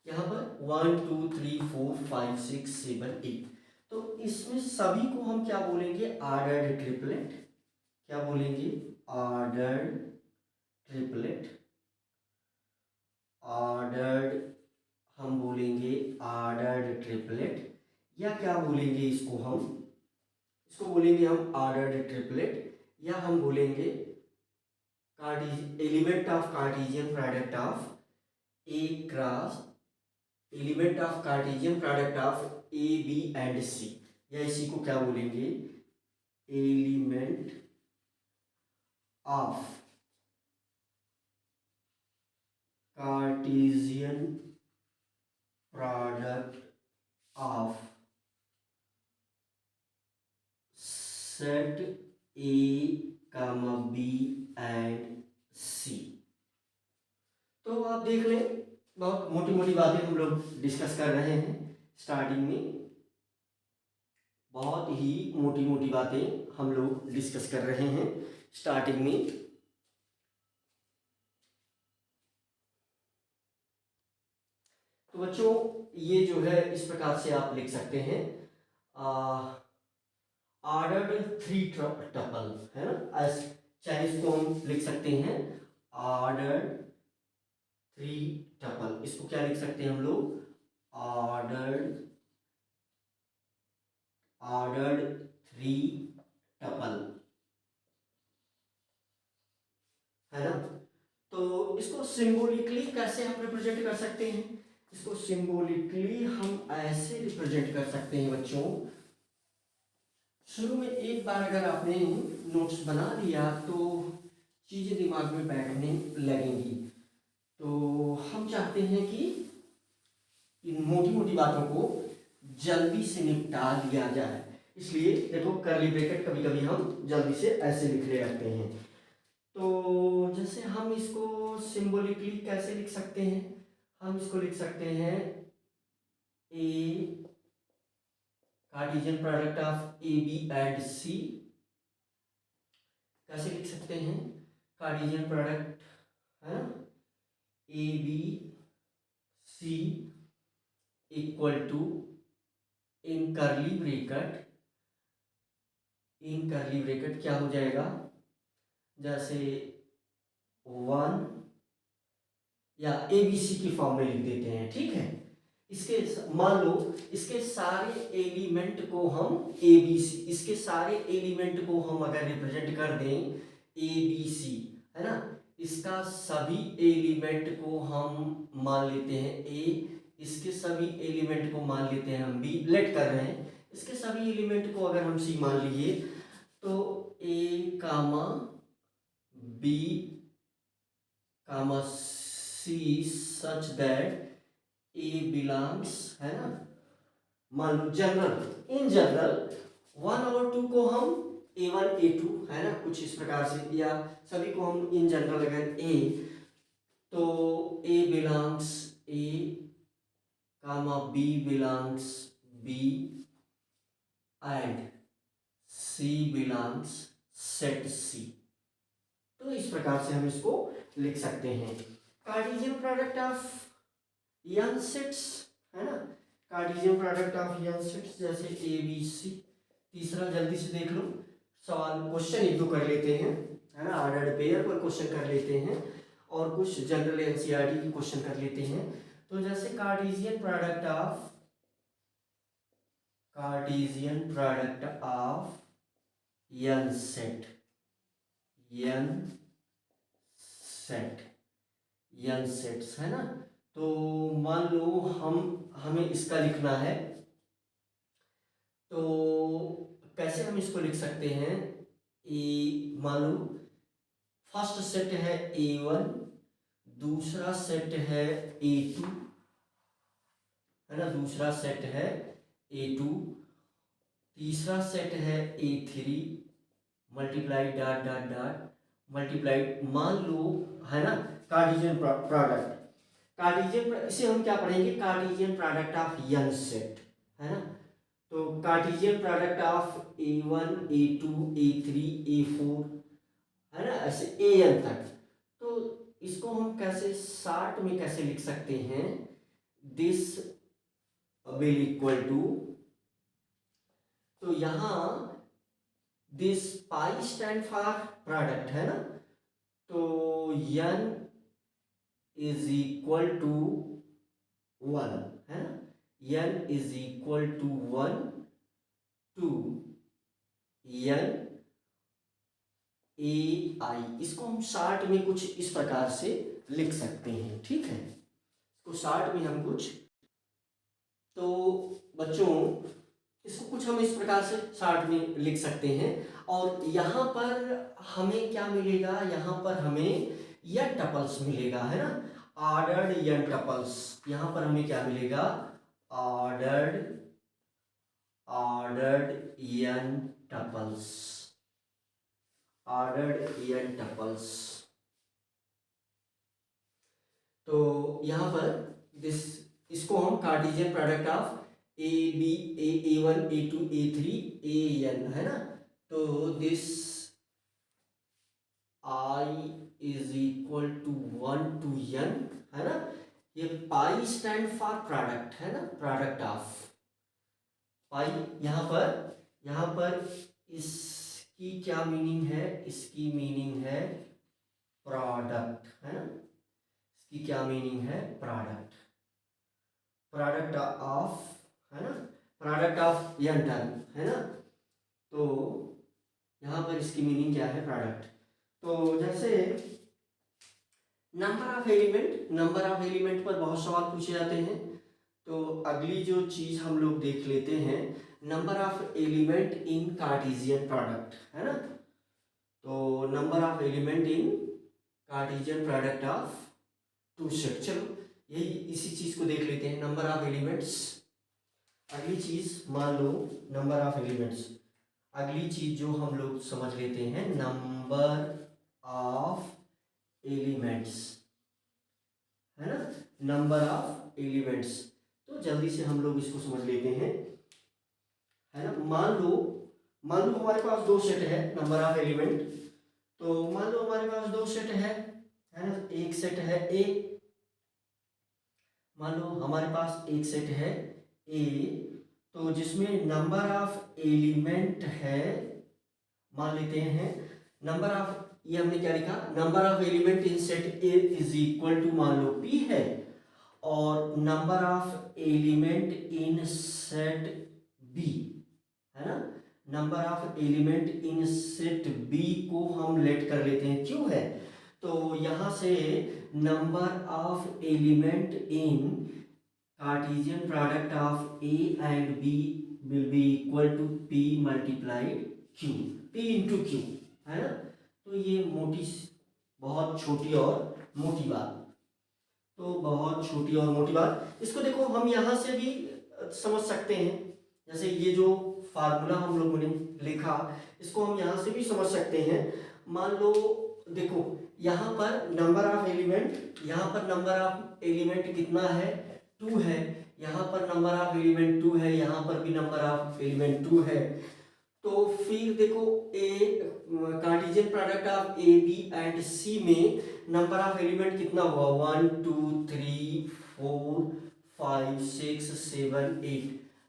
यहाँ पर, 1 2 3 4 5 6 7 8। तो इसमें सभी को हम क्या बोलेंगे, ऑर्डर्ड ट्रिपलेट। क्या बोलेंगे, ऑर्डर्ड ट्रिपलेट। ऑर्डर्ड, हम बोलेंगे ऑर्डर्ड ट्रिपलेट, या क्या बोलेंगे इसको बोलेंगे हम ऑर्डर्ड ट्रिपलेट, या हम बोलेंगे element of Cartesian product of A cross element of Cartesian product of A B and C, या इसी को क्या बोलेंगे, element of Cartesian product of set A comma B and C. तो आप देख लें, बहुत मोटी मोटी बातें हम लोग डिस्कस कर रहे हैं स्टार्टिंग में, बहुत ही मोटी मोटी बातें हम लोग डिस्कस कर रहे हैं स्टार्टिंग में। तो बच्चों ये जो है इस प्रकार से आप लिख सकते हैं, ऑर्डर्ड थ्री टपल, है ना, चाहे इसको हम लिख सकते हैं ऑर्डर्ड थ्री टपल। इसको क्या लिख सकते हैं हम लोग, ऑर्डर्ड थ्री टपल, है ना। तो इसको सिंबॉलिकली कैसे हम रिप्रेजेंट कर सकते हैं, इसको सिंबॉलिकली हम ऐसे रिप्रेजेंट कर सकते हैं बच्चों। शुरू में एक बार अगर आपने नोट्स बना लिया तो चीज़ें दिमाग में बैठने लगेंगी। तो हम चाहते हैं कि इन मोटी मोटी बातों को जल्दी से निपटा दिया जाए, इसलिए देखो कर्ली ब्रैकेट कभी कभी हम जल्दी से ऐसे लिख ले रखते हैं। तो जैसे हम इसको सिंबॉलिकली कैसे लिख सकते हैं, हम इसको लिख सकते हैं A Cartesian product of A B and C. कैसे लिख सकते हैं, कार्टेशियन प्रोडक्ट, है ना, A B C equal to in curly bracket क्या हो जाएगा, जैसे 1 या ए बी सी की फॉर्म में लिख देते हैं, ठीक है। इसके मान लो इसके सारे एलिमेंट को हम ए बी सी, इसके सारे एलिमेंट को हम अगर रिप्रेजेंट कर दें ए बी सी, है ना, इसका सभी एलिमेंट को हम मान लेते हैं ए, इसके सभी एलिमेंट को मान लेते हैं हम बी, लेट कर रहे हैं, इसके सभी एलिमेंट को अगर हम सी मान लिए तो A comma B comma C such that A belongs, है ना, मान लो जनरल, इन जनरल 1 और 2 को हम A1 A2, है ना, कुछ इस प्रकार से, या सभी को हम इन जनरल अगर A, तो A बिलोंग्स A कामा B belongs B and C belongs set C। तो इस प्रकार से हम इसको लिख सकते हैं। Cartesian product of N sets, है ना, Cartesian product of N sets जैसे ए बी सी। तीसरा जल्दी से देख लो सवाल, क्वेश्चन एक दो कर लेते हैं, है ना, ऑर्डर्ड पेयर पर क्वेश्चन कर लेते हैं और कुछ जनरल एनसीईआरटी की क्वेश्चन कर लेते हैं। तो जैसे Cartesian product of N set, N set, N sets, है ना। तो मान लो हमें इसका लिखना है, तो कैसे हम इसको लिख सकते हैं। मान लो फर्स्ट सेट है A1, दूसरा सेट है A2, है ना, दूसरा सेट है A2, तीसरा सेट है A3 multiply dot dot dot multiply, मान लो, है ना, कार्टेशियन प्रोडक्ट, कार्टेशियन, इसे हम क्या पढ़ेंगे, Cartesian product of N set, है ना। तो Cartesian product of A1 A2 A3 A4, है ना, ऐसे AN तक। तो इसको हम कैसे शॉर्ट में कैसे लिख सकते हैं, दिस विल इक्वल टू, तो यहां this pi stand for product, है ना, तो n इज इक्वल टू 1, है ना, n is equal to 1 to n AI। इसको हम शॉर्ट में कुछ इस प्रकार से लिख सकते हैं, ठीक है, इसको शॉर्ट में हम कुछ, तो बच्चों इसको कुछ हम इस प्रकार से शॉर्ट में लिख सकते हैं। और यहाँ पर हमें क्या मिलेगा, यहाँ पर हमें यन टपल्स मिलेगा, है ना, ऑर्डर्ड यन टपल्स। यहाँ पर हमें क्या मिलेगा, ऑर्डर्ड यन टपल्स, ऑर्डर्ड यन टपल्स। तो यहाँ पर इसको हम Cartesian product of A1 A2 A3 AN, है ना, तो this I is equal to 1 to n, है ना, ये पाई स्टैंड फॉर प्रोडक्ट, है ना, प्रोडक्ट ऑफ पाई। यहाँ पर इसकी क्या मीनिंग है, इसकी मीनिंग है प्रोडक्ट, है ना, इसकी क्या मीनिंग है, प्रोडक्ट, प्रोडक्ट ऑफ, है ना, प्रोडक्ट ऑफ यन टर्म, है ना। तो यहाँ पर इसकी मीनिंग क्या है, प्रोडक्ट। तो जैसे नंबर ऑफ एलिमेंट पर बहुत सवाल पूछे जाते हैं। तो अगली जो चीज हम लोग देख लेते हैं, number of element in Cartesian product, है ना। तो number of element in Cartesian product of two set, चलो यही इसी चीज को देख लेते हैं, नंबर ऑफ एलिमेंट्स। अगली चीज मान लो नंबर ऑफ एलिमेंट्स, अगली चीज जो हम लोग समझ लेते हैं, नंबर ऑफ एलिमेंट्स, है ना, नंबर ऑफ एलिमेंट्स। तो जल्दी से हम लोग इसको समझ लेते हैं, है ना। मान लो हमारे पास दो सेट है नंबर ऑफ एलिमेंट। तो मान लो हमारे पास दो सेट है ना, एक सेट है ए, मान लो हमारे पास एक सेट है ए, तो जिसमें नंबर ऑफ एलिमेंट है, मान लेते हैं नंबर ऑफ, ये हमने क्या लिखा, number of element in set A is equal to, मान लो पी है, और number of element in set B, है ना, number of element in set B को हम लेट कर लेते हैं, क्यों है, तो यहां से number of element in Cartesian product of A and B will be equal to P multiplied Q, P into Q, है ना। तो ये मोटी बहुत छोटी और मोटी बात। तो बहुत छोटी और मोटी बात, इसको देखो हम यहाँ से भी समझ सकते हैं। जैसे ये जो फार्मूला हम लोगों ने लिखा, इसको हम यहाँ से भी समझ सकते हैं। मान लो देखो, यहाँ पर नंबर ऑफ एलिमेंट, यहाँ पर नंबर ऑफ एलिमेंट कितना है, 2 है। यहाँ पर नंबर ऑफ एलिमेंट 2 है, यहाँ पर भी नंबर ऑफ एलिमेंट 2 है। तो फिर देखो Cartesian product of A B and C में नंबर ऑफ एलिमेंट कितना हुआ, 1 2 3 4 5 6 7 8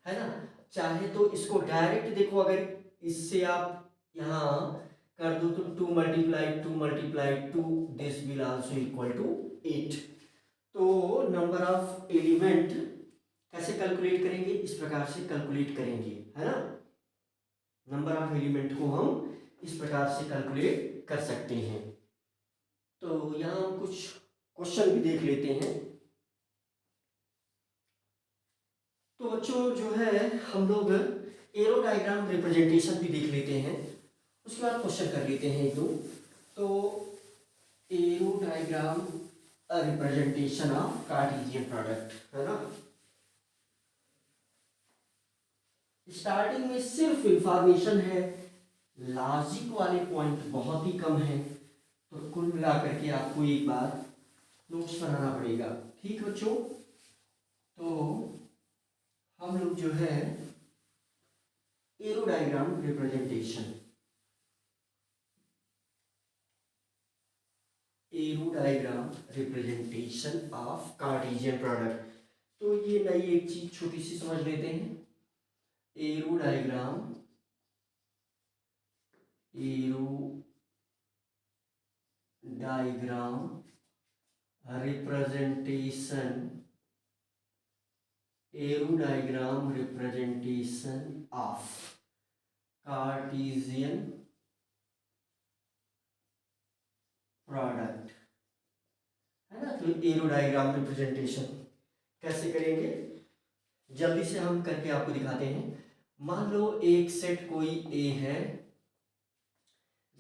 है ना। चाहे तो इसको डायरेक्ट देखो, अगर इससे आप यहाँ कर दो तो 2 multiply 2 this will also equal to 8। तो नंबर ऑफ एलिमेंट कैसे कैलकुलेट करेंगे, इस प्रकार से कैलकुलेट करेंगे, है ना। नंबर ऑफ एलिमेंट को हम इस प्रकार से कैलकुलेट कर सकते हैं। तो यहाँ हम कुछ क्वेश्चन भी देख लेते हैं। तो बच्चों जो है हम लोग एरो डायग्राम रिप्रेजेंटेशन भी देख लेते हैं, उसके बाद क्वेश्चन कर लेते हैं एक दो। तो arrow diagram representation of Cartesian product, है ना। स्टार्टिंग में सिर्फ इंफॉर्मेशन है, लॉजिक वाले पॉइंट बहुत ही कम है। तो कुल मिलाकर के आपको एक बार नोट्स बनाना पड़ेगा, ठीक बच्चों। तो हम लोग जो है arrow diagram representation, arrow diagram representation of Cartesian product. तो ये नई एक चीज छोटी सी समझ लेते हैं। Arrow diagram, arrow diagram representation, arrow diagram representation of Cartesian product, है ना। तो एरो डायग्राम रिप्रेजेंटेशन कैसे करेंगे, जल्दी से हम करके आपको दिखाते हैं। मान लो एक सेट कोई ए है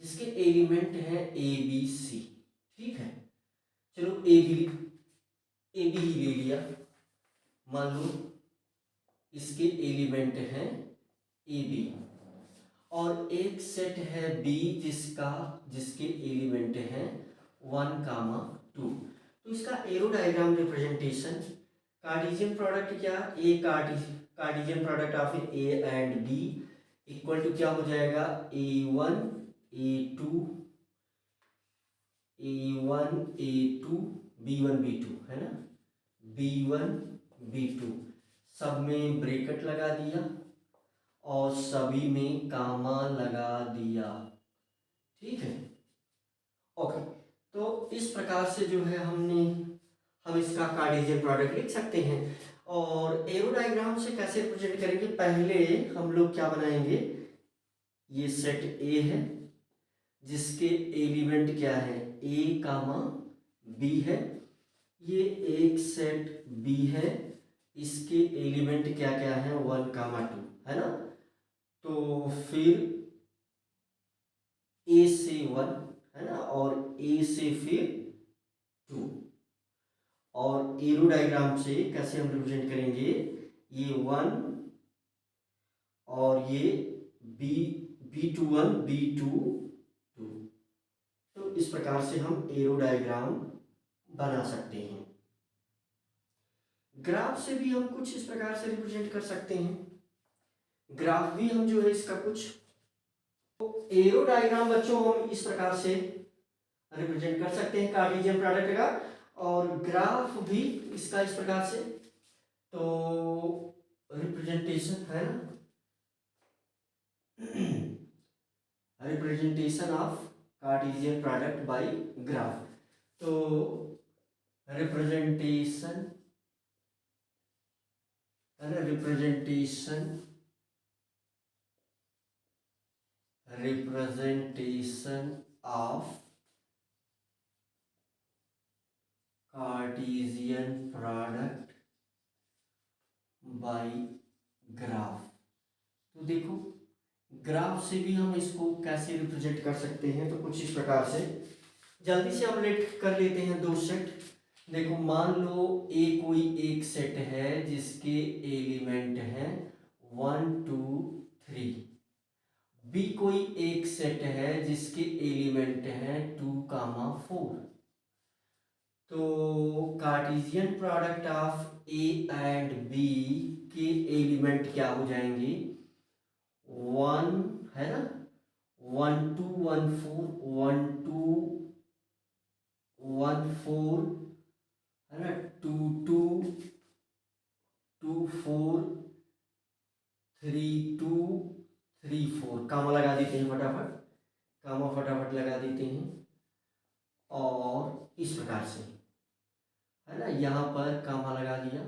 जिसके एलिमेंट हैं ए बी सी, ठीक है। चलो ए बी ही ले लिया। मान लो इसके एलिमेंट हैं ए बी, और एक सेट है बी जिसके एलिमेंट हैं 1, 2। तो इसका arrow diagram representation, Cartesian product क्या, A Cartesian product of A and B equal to क्या हो जाएगा, A1 A2 A2 B1 B2, है ना। B1 B2 सब में ब्रैकेट लगा दिया और सभी में कामा लगा दिया, ठीक है। ओके, तो इस प्रकार से जो है हम इसका कार्टेशियन प्रोडक्ट लिख सकते हैं। और एरो डायग्राम से कैसे रिप्रेजेंट करेंगे, पहले हम लोग क्या बनाएंगे, ये सेट ए है जिसके एलिमेंट क्या है, ए कामा बी है। ये एक सेट बी है, इसके एलिमेंट क्या क्या है, 1, 2, है ना। तो फिर ए से 1, है ना, और ए से फिर 2। और एरो डायग्राम से कैसे हम रिप्रेजेंट करेंगे, ये 1 और ये B21 B2 2। तो इस प्रकार से हम एरो डायग्राम बना सकते हैं। ग्राफ से भी हम कुछ इस प्रकार से रिप्रेजेंट कर सकते हैं। ग्राफ भी हम जो है इसका कुछ, तो एरो डायग्राम बच्चों हम इस प्रकार से रिप्रेजेंट कर सकते हैं कार्टेशियन प्रोडक्ट का, और ग्राफ भी इसका इस प्रकार से। तो रिप्रेजेंटेशन है ना, representation of Cartesian product by graph. तो रिप्रेजेंटेशन है ना, representation of Cartesian product by graph. तो देखो ग्राफ से भी हम इसको कैसे रिप्रेजेंट कर सकते हैं, तो कुछ इस प्रकार से जल्दी से हम लेट कर लेते हैं दो सेट। देखो मान लो ए कोई एक सेट है जिसके एलिमेंट हैं 1 2 3। बी कोई एक सेट है जिसके एलिमेंट हैं 2 4। तो Cartesian product of A and B के एलिमेंट क्या हो जाएंगे? 1 है ना, 1 2 1 4, 1 2 1 4 है ना, 2 2 2 4 3 2 3 4। कामा लगा देते हैं फटाफट, कामा फटाफट लगा देते हैं। और इस प्रकार से है ना, यहाँ पर कामा लगा दिया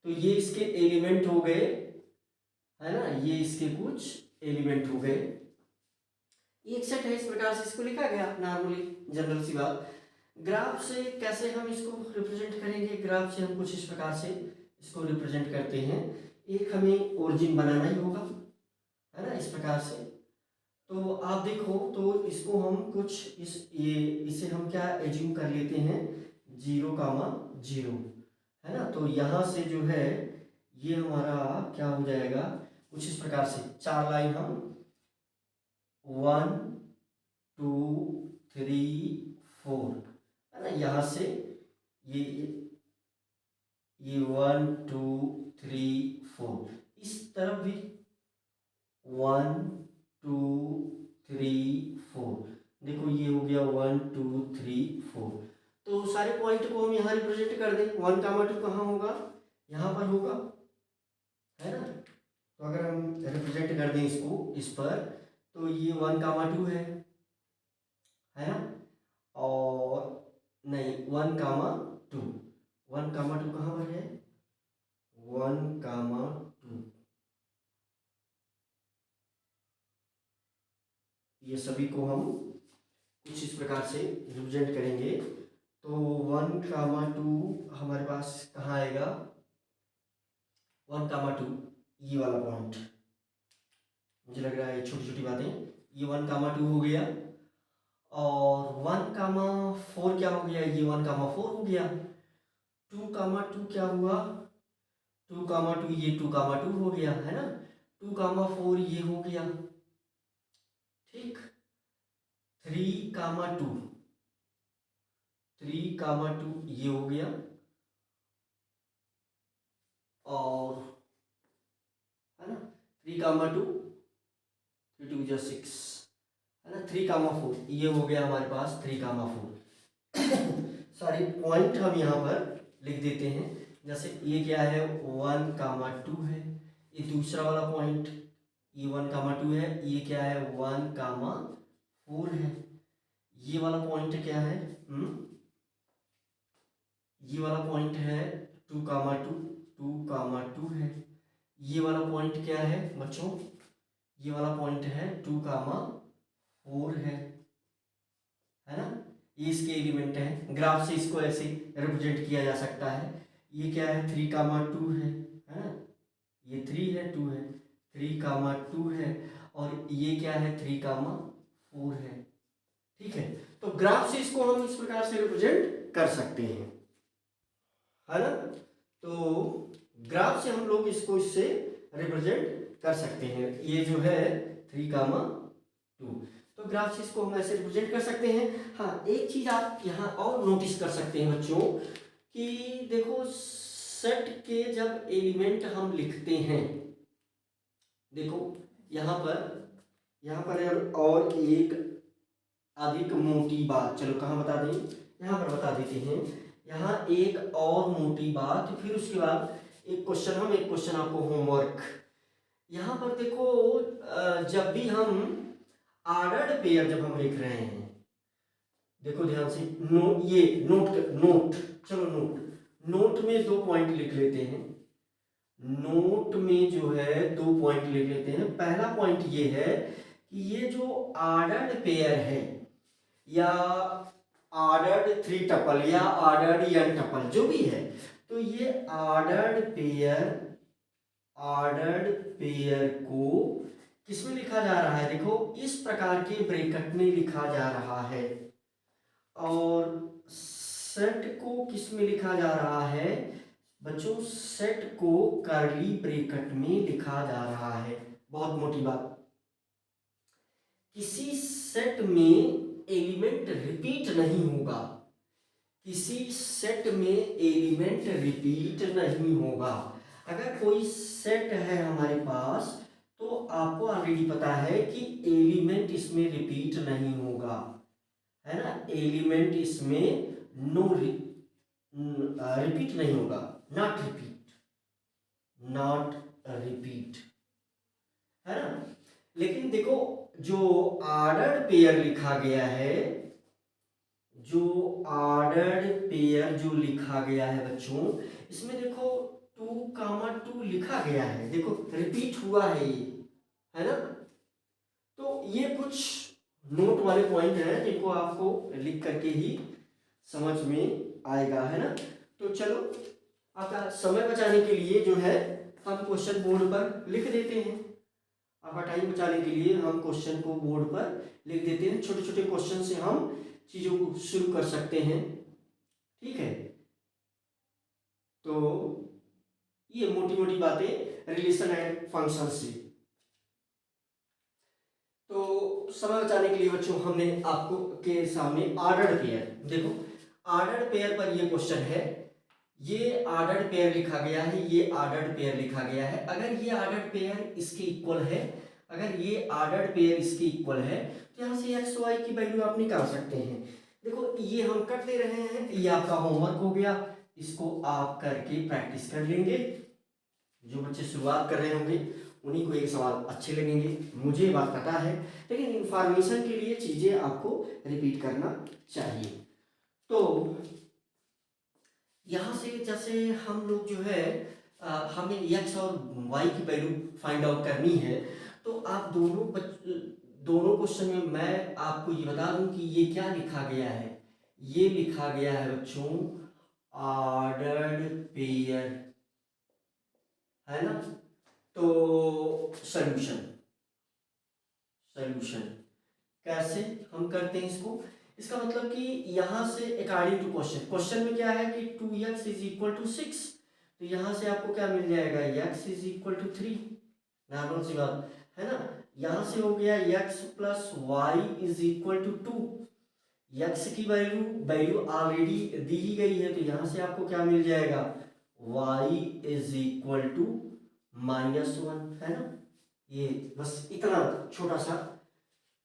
तो ये इसके एलिमेंट हो गए, है ना, ये इसके कुछ एलिमेंट हो गए। एक सेट है, इस प्रकार से इसको लिखा गया नॉर्मली, जनरल सी बात। ग्राफ से कैसे हम इसको रिप्रेजेंट करेंगे? ग्राफ से हम कुछ इस प्रकार से इसको रिप्रेजेंट करते हैं। एक हमें ओरिजिन बनाना ही होगा, है ना, इस प्रकार से। तो आप देखो तो इसको हम कुछ इसे हम क्या एज्यूम कर लेते हैं, 0 0, है ना। तो यहाँ से जो है ये हमारा क्या हो जाएगा, कुछ इस प्रकार से 4 लाइन हम 1 2 3 4, है ना। यहाँ से ये 1 2 3 4, इस तरफ भी 1 2 3 4। देखो ये हो गया 1 2 3 4। तो सारे पॉइंट को हम यहाँ रिप्रेजेंट कर दें। 1 2 कहाँ होगा? यहाँ पर होगा, है ना। तो अगर हम रिप्रेजेंट कर दें इसको इस पर, तो ये 1 2 है ना। और नहीं, 1 2, 1 2 कहाँ पर है? 1 2, ये सभी को हम कुछ इस प्रकार से रिप्रेजेंट करेंगे। तो 1 2 हमारे पास कहाँ आएगा? 1 2, ये वाला पॉइंट, मुझे लग रहा है छोटी छोटी बातें। ये 1 2 हो गया। और 1 4 क्या हो गया? ये 1 4 हो गया। 2 2 क्या हुआ? 2 2, ये 2 2 हो गया, है ना। 2 4 ये हो गया, ठीक। 3 2, 3 2 ये हो गया। और है ना, 3 2, 3 2 जा 6, है ना। 3 4 ये हो गया हमारे पास, 3 4। सारी पॉइंट हम यहाँ पर लिख देते हैं। जैसे ये क्या है? 1 2 है, ये दूसरा वाला पॉइंट, ये 1 2 है। ये क्या है? 1 4 है। ये वाला पॉइंट क्या है? ये वाला पॉइंट है 2 2, 2 2 है। ये वाला पॉइंट क्या है बच्चों? ये वाला पॉइंट है 2 4 है ना। ये इसके एलिमेंट है। ग्राफ से इसको ऐसे रिप्रेजेंट किया जा सकता है। ये क्या है? 3 2 है ना। ये 3 है, 2 है, 3 2 है। और ये क्या है? 3 4 है, ठीक है। तो ग्राफ से इसको हम इस प्रकार से रिप्रेजेंट कर सकते हैं, है ना। तो ग्राफ से हम लोग इसको इससे रिप्रेजेंट कर सकते हैं। ये जो है 3 2, तो ग्राफ से इसको हम ऐसे रिप्रेजेंट कर सकते हैं। हाँ, एक चीज आप यहाँ और नोटिस कर सकते हैं बच्चों कि देखो सेट के जब एलिमेंट हम लिखते हैं, देखो यहाँ पर और एक अधिक मोटी बात, चलो कहाँ बता दें, यहाँ पर बता देते हैं। यहाँ एक और मोटी बात, फिर उसके बाद एक क्वेश्चन आपको होमवर्क। यहाँ पर देखो जब भी हम ऑर्डर्ड पेयर जब हम लिख रहे हैं, देखो ध्यान से, ये नोट, चलो नोट में 2 पॉइंट लिख लेते हैं। नोट में जो है 2 पॉइंट लिख लेते हैं। पहला पॉइंट ये है कि ये जो ऑर्डर्ड पेयर है या ऑर्डर्ड 3 टपल या ऑर्डर्ड n टपल जो भी है, तो ये ऑर्डर्ड पेयर को किसमें लिखा जा रहा है? देखो इस प्रकार के ब्रैकेट में लिखा जा रहा है। और सेट को किस में लिखा जा रहा है बच्चों? सेट को कर्ली ब्रैकेट में लिखा जा रहा है। बहुत मोटी बात, किसी सेट में एलिमेंट रिपीट नहीं होगा, किसी सेट में एलिमेंट रिपीट नहीं होगा। अगर कोई सेट है हमारे पास तो आपको ऑलरेडी पता है कि एलिमेंट इसमें रिपीट नहीं होगा, है ना। एलिमेंट इसमें रिपीट नहीं होगा, नॉट रिपीट, है ना। लेकिन देखो जो ऑर्डर्ड पेयर लिखा गया है, जो ऑर्डर्ड पेयर जो लिखा गया है बच्चों, इसमें देखो 2, 2 लिखा गया है, देखो रिपीट हुआ है ये, है ना। तो ये कुछ नोट वाले पॉइंट हैं जिनको आपको लिख करके ही समझ में आएगा, है ना। तो चलो आपका समय बचाने के लिए जो है हम क्वेश्चन बोर्ड पर लिख देते हैं। आपका टाइम बचाने के लिए हम क्वेश्चन को बोर्ड पर लिख देते हैं। छोटे छोटे क्वेश्चन से हम चीज़ों को शुरू कर सकते हैं, ठीक है। तो ये मोटी मोटी बातें रिलेशन एंड फंक्शन से। तो समय बचाने के लिए बच्चों हमने आपको के सामने ऑर्डर्ड पेयर, देखो ऑर्डर्ड पेयर पर ये क्वेश्चन है, ये ऑर्डर्ड पेयर लिखा गया है, ये ऑर्डर्ड पेयर लिखा गया है। अगर ये ऑर्डर्ड पेयर इसके इक्वल है, अगर ये ऑर्डर्ड पेयर इसके इक्वल है तो यहाँ से एक्स वाई की वैल्यू आप निकाल सकते हैं। देखो ये हम कर दे रहे हैं, ये आपका होमवर्क हो गया, इसको आप करके प्रैक्टिस कर लेंगे। जो बच्चे शुरुआत कर रहे होंगे उन्हीं को एक सवाल अच्छे लगेंगे, मुझे बात पता है, लेकिन इंफॉर्मेशन के लिए चीज़ें आपको रिपीट करना चाहिए। तो यहाँ से जैसे हम लोग जो है हमें एक्स और वाई की वैल्यू फाइंड आउट करनी है, तो आप दोनों क्वेश्चन में मैं आपको ये बता दूं कि ये क्या लिखा गया है। ये लिखा गया है बच्चों ऑर्डर्ड पेयर, है ना। तो सॉल्यूशन कैसे हम करते हैं इसको? इसका मतलब कि यहाँ से अकॉर्डिंग टू क्वेश्चन में क्या है कि 2x इज इक्वल टू 6, तो यहाँ से आपको क्या मिल जाएगा, x is equal to 3, normal सी बात है ना। यहाँ से हो गया x plus Y is equal to 2, x की वैल्यू ऑलरेडी दी ही गई है, तो यहाँ से आपको क्या मिल जाएगा, y इज इक्वल टू -1, है ना। ये बस इतना छोटा सा,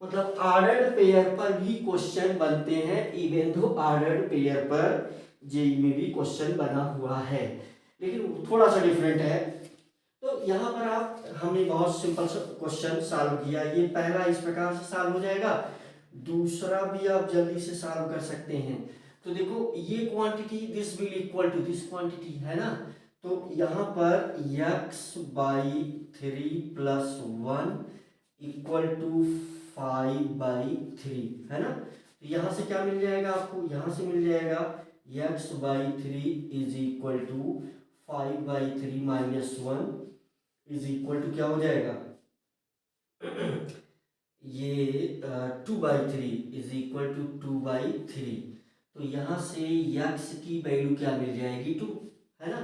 मतलब ऑर्डर्ड पेयर पर भी क्वेश्चन बनते हैं, इवन दो ऑर्डर्ड पेयर पर जेई में भी क्वेश्चन बना हुआ है, लेकिन थोड़ा सा डिफरेंट है। तो यहाँ पर आप हमने बहुत सिंपल सा क्वेश्चन सॉल्व किया, ये पहला इस प्रकार से सॉल्व हो जाएगा, दूसरा भी आप जल्दी से सॉल्व कर सकते हैं। तो देखो ये quantity this will equal to this quantity, है ना। तो यहाँ पर x/3 + 1 इक्वल टू 5/3, है ना। तो यहाँ से क्या मिल जाएगा आपको, यहाँ से मिल जाएगा x/3 is equal to 5/3 - 1 is equal to क्या हो जाएगा ये 2/3 इज इक्वल टू 2/3। तो यहाँ से x की वैल्यू क्या मिल जाएगी 2, है ना।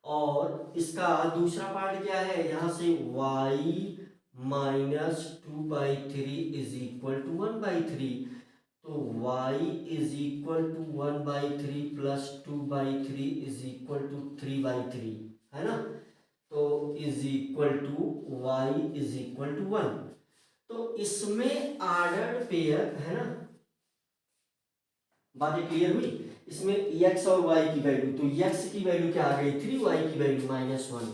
और इसका दूसरा पार्ट क्या है, यहाँ से y - 2/3 इज इक्वल टू 1/3, तो y is equal to 1/3 plus 2/3 is equal to 3/3, है ना। तो is equal to y is equal to 1। तो इसमें ऑर्डर्ड पेयर, है ना, बातें क्लियर हुई। इसमें x और y की वैल्यू, तो x की वैल्यू क्या आ गई 3, y की वैल्यू -1।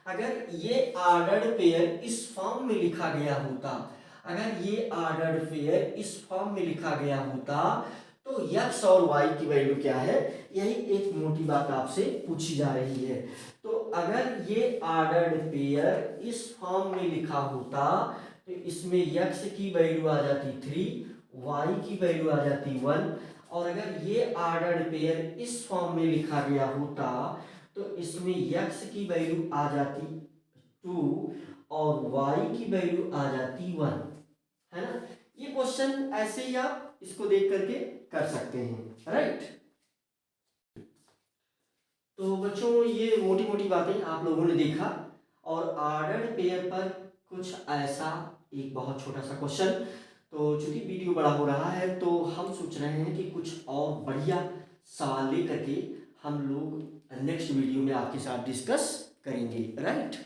अगर ये ऑर्डर्ड पेयर इस फॉर्म में लिखा गया होता, अगर ये ऑर्डर्ड पेयर इस फॉर्म में लिखा गया होता तो x और y की वैल्यू क्या है, यही एक मोटी बात आपसे पूछी जा रही है। तो अगर ये ऑर्डर्ड पेयर इस फॉर्म में लिखा होता तो इसमें x की वैल्यू आ जाती 3, y की वैल्यू आ जाती 1, और अगर ये ऑर्डर्ड पेयर इस फॉर्म में लिखा गया होता तो इसमें x की वैल्यू आ जाती 2 और y की वैल्यू आ जाती 1, है ना। ये क्वेश्चन ऐसे ही आप इसको देख करके कर सकते हैं, राइट। तो बच्चों ये मोटी मोटी बातें आप लोगों ने देखा, और ऑर्डर्ड पेयर पर कुछ ऐसा एक बहुत छोटा सा क्वेश्चन। तो चूंकि वीडियो बड़ा हो रहा है तो हम सोच रहे हैं कि कुछ और बढ़िया सवाल लेकर के हम लोग नेक्स्ट वीडियो में आपके साथ डिस्कस करेंगे, राइट।